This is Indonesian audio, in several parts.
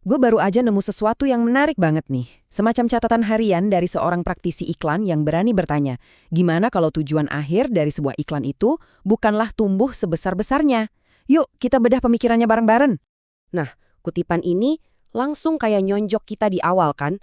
Gue baru aja nemu sesuatu yang menarik banget nih. Semacam catatan harian dari seorang praktisi iklan yang berani bertanya, gimana kalau tujuan akhir dari sebuah iklan itu bukanlah tumbuh sebesar-besarnya? Yuk, kita bedah pemikirannya bareng-bareng. Nah, kutipan ini langsung kayak nyonjok kita di awal kan?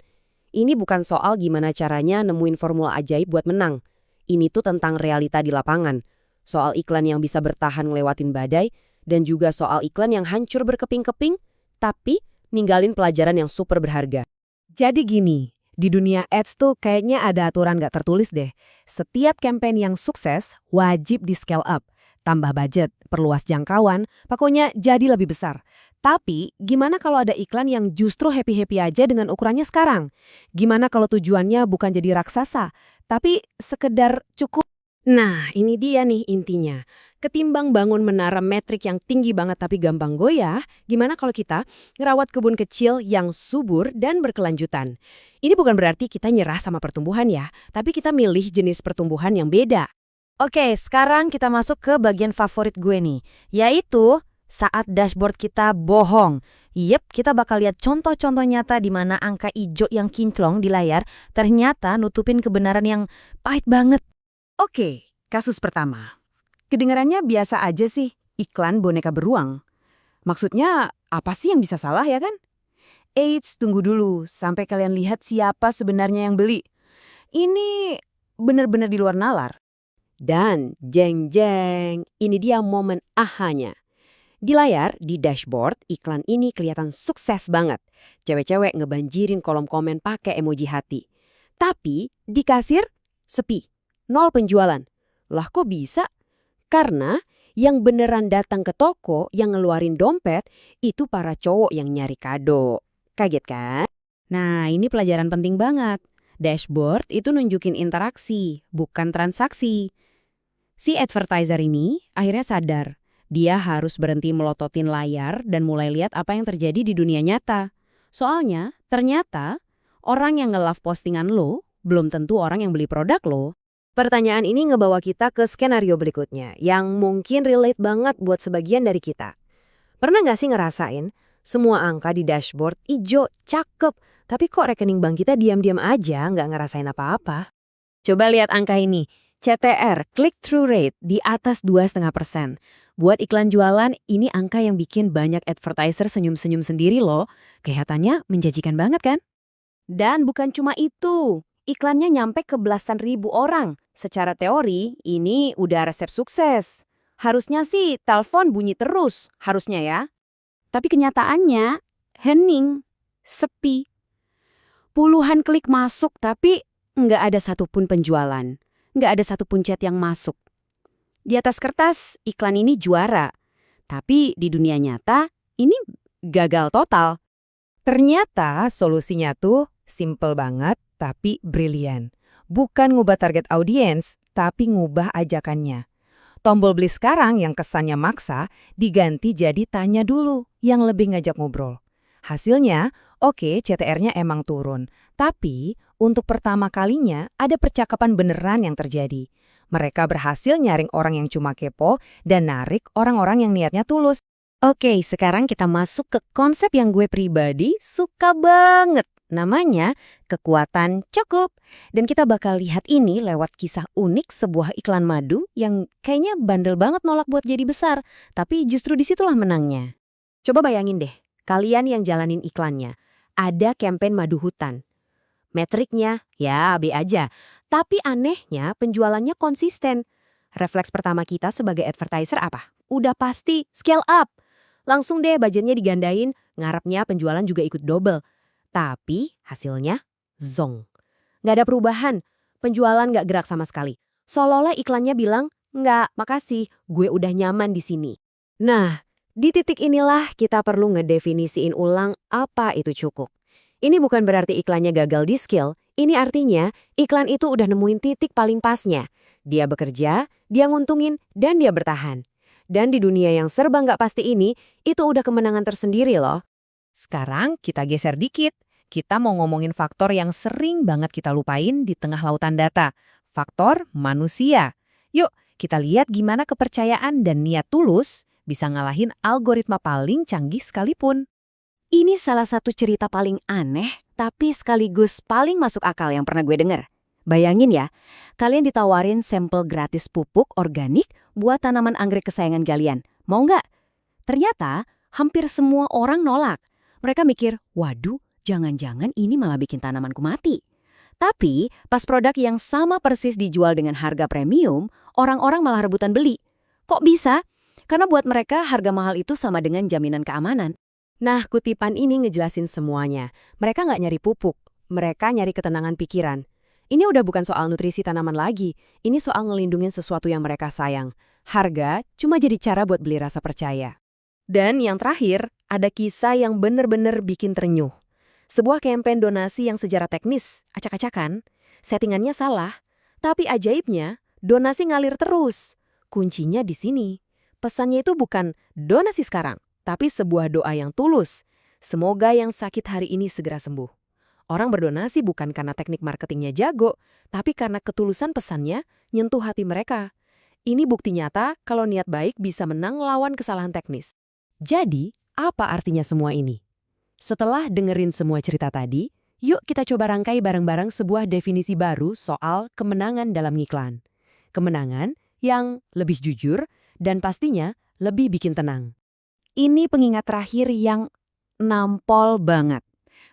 Ini bukan soal gimana caranya nemuin formula ajaib buat menang. Ini tuh tentang realita di lapangan. Soal iklan yang bisa bertahan ngelewatin badai, dan juga soal iklan yang hancur berkeping-keping, tapi ninggalin pelajaran yang super berharga. Jadi gini, di dunia ads tuh kayaknya ada aturan nggak tertulis deh. Setiap campaign yang sukses wajib di scale up. Tambah budget, perluas jangkauan, pokoknya jadi lebih besar. Tapi, gimana kalau ada iklan yang justru happy-happy aja dengan ukurannya sekarang? Gimana kalau tujuannya bukan jadi raksasa, tapi sekedar cukup? Nah, ini dia nih intinya. Ketimbang bangun menara metrik yang tinggi banget tapi gampang goyah, gimana kalau kita ngerawat kebun kecil yang subur dan berkelanjutan? Ini bukan berarti kita nyerah sama pertumbuhan ya, tapi kita milih jenis pertumbuhan yang beda. Oke, sekarang kita masuk ke bagian favorit gue nih, yaitu saat dashboard kita bohong. Yep, kita bakal lihat contoh-contoh nyata di mana angka hijau yang kinclong di layar ternyata nutupin kebenaran yang pahit banget. Oke, kasus pertama. Kedengarannya biasa aja sih, iklan boneka beruang. Maksudnya, apa sih yang bisa salah ya kan? Eits, tunggu dulu, sampai kalian lihat siapa sebenarnya yang beli. Ini benar-benar di luar nalar. Dan jeng-jeng, ini dia momen ahanya. Di layar, di dashboard, iklan ini kelihatan sukses banget. Cewek-cewek ngebanjirin kolom komen pakai emoji hati. Tapi, di kasir, sepi. 0 penjualan. Lah kok bisa? Karena yang beneran datang ke toko, yang ngeluarin dompet, itu para cowok yang nyari kado. Kaget kan? Nah, ini pelajaran penting banget. Dashboard itu nunjukin interaksi, bukan transaksi. Si advertiser ini akhirnya sadar. Dia harus berhenti melototin layar dan mulai lihat apa yang terjadi di dunia nyata. Soalnya, ternyata orang yang nge-love postingan lo belum tentu orang yang beli produk lo. Pertanyaan ini ngebawa kita ke skenario berikutnya, yang mungkin relate banget buat sebagian dari kita. Pernah nggak sih ngerasain, semua angka di dashboard ijo, cakep, tapi kok rekening bank kita diam-diam aja nggak ngerasain apa-apa? Coba lihat angka ini. CTR, click-through rate, di atas 2,5%. Buat iklan jualan, ini angka yang bikin banyak advertiser senyum-senyum sendiri loh. Kelihatannya menjanjikan banget kan? Dan bukan cuma itu. Iklannya nyampe ke belasan ribu orang. Secara teori, ini udah resep sukses. Harusnya sih telepon bunyi terus, harusnya ya. Tapi kenyataannya, hening, sepi. Puluhan klik masuk tapi nggak ada satupun penjualan. Nggak ada satupun chat yang masuk. Di atas kertas, iklan ini juara. Tapi di dunia nyata, ini gagal total. Ternyata solusinya tuh simple banget tapi brilian. Bukan ngubah target audiens, tapi ngubah ajakannya. Tombol beli sekarang yang kesannya maksa diganti jadi tanya dulu yang lebih ngajak ngobrol. Hasilnya, oke, CTR-nya emang turun. Tapi untuk pertama kalinya ada percakapan beneran yang terjadi. Mereka berhasil nyaring orang yang cuma kepo dan narik orang-orang yang niatnya tulus. Oke, sekarang kita masuk ke konsep yang gue pribadi suka banget. Namanya kekuatan cukup. Dan kita bakal lihat ini lewat kisah unik sebuah iklan madu yang kayaknya bandel banget nolak buat jadi besar. Tapi justru disitulah menangnya. Coba bayangin deh, kalian yang jalanin iklannya. Ada campaign madu hutan. Metriknya, ya B aja. Tapi anehnya penjualannya konsisten. Refleks pertama kita sebagai advertiser apa? Udah pasti scale up. Langsung deh budgetnya digandain, ngarepnya penjualan juga ikut double. Tapi hasilnya zong. Nggak ada perubahan, penjualan nggak gerak sama sekali. Seolah-olah iklannya bilang, nggak, makasih, gue udah nyaman di sini. Nah, di titik inilah kita perlu ngedefinisiin ulang apa itu cukup. Ini bukan berarti iklannya gagal di skill, ini artinya iklan itu udah nemuin titik paling pasnya. Dia bekerja, dia nguntungin, dan dia bertahan. Dan di dunia yang serba nggak pasti ini, itu udah kemenangan tersendiri loh. Sekarang kita geser dikit. Kita mau ngomongin faktor yang sering banget kita lupain di tengah lautan data. Faktor manusia. Yuk, kita lihat gimana kepercayaan dan niat tulus bisa ngalahin algoritma paling canggih sekalipun. Ini salah satu cerita paling aneh, tapi sekaligus paling masuk akal yang pernah gue denger. Bayangin ya, kalian ditawarin sampel gratis pupuk organik buat tanaman anggrek kesayangan kalian. Mau nggak? Ternyata hampir semua orang nolak. Mereka mikir, waduh, jangan-jangan ini malah bikin tanamanku mati. Tapi pas produk yang sama persis dijual dengan harga premium, orang-orang malah rebutan beli. Kok bisa? Karena buat mereka harga mahal itu sama dengan jaminan keamanan. Nah, kutipan ini ngejelasin semuanya. Mereka nggak nyari pupuk, mereka nyari ketenangan pikiran. Ini udah bukan soal nutrisi tanaman lagi, ini soal ngelindungin sesuatu yang mereka sayang. Harga cuma jadi cara buat beli rasa percaya. Dan yang terakhir, ada kisah yang bener-bener bikin terenyuh. Sebuah kampanye donasi yang secara teknis, acak-acakan, settingannya salah, tapi ajaibnya, donasi ngalir terus. Kuncinya di sini. Pesannya itu bukan donasi sekarang, tapi sebuah doa yang tulus. Semoga yang sakit hari ini segera sembuh. Orang berdonasi bukan karena teknik marketingnya jago, tapi karena ketulusan pesannya nyentuh hati mereka. Ini bukti nyata kalau niat baik bisa menang lawan kesalahan teknis. Jadi, apa artinya semua ini? Setelah dengerin semua cerita tadi, yuk kita coba rangkai bareng-bareng sebuah definisi baru soal kemenangan dalam ngiklan. Kemenangan yang lebih jujur dan pastinya lebih bikin tenang. Ini pengingat terakhir yang nampol banget.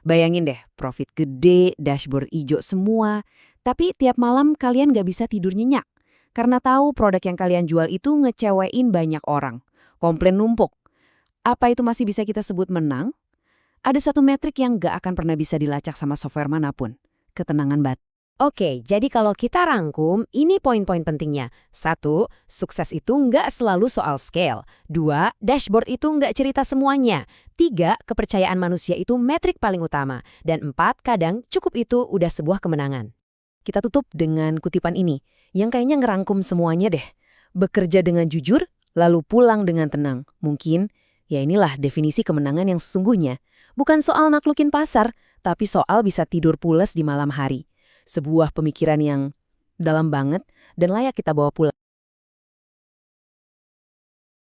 Bayangin deh, profit gede, dashboard ijo semua, tapi tiap malam kalian gak bisa tidur nyenyak. Karena tahu produk yang kalian jual itu ngecewain banyak orang. Komplain numpuk. Apa itu masih bisa kita sebut menang? Ada satu metrik yang gak akan pernah bisa dilacak sama software manapun. Ketenangan batin. Oke, jadi kalau kita rangkum, ini poin-poin pentingnya. 1, sukses itu nggak selalu soal scale. 2, dashboard itu nggak cerita semuanya. 3, kepercayaan manusia itu metrik paling utama. Dan 4, kadang cukup itu udah sebuah kemenangan. Kita tutup dengan kutipan ini, yang kayaknya ngerangkum semuanya deh. Bekerja dengan jujur, lalu pulang dengan tenang. Mungkin, ya inilah definisi kemenangan yang sesungguhnya. Bukan soal naklukin pasar, tapi soal bisa tidur pules di malam hari. Sebuah pemikiran yang dalam banget dan layak kita bawa pulang.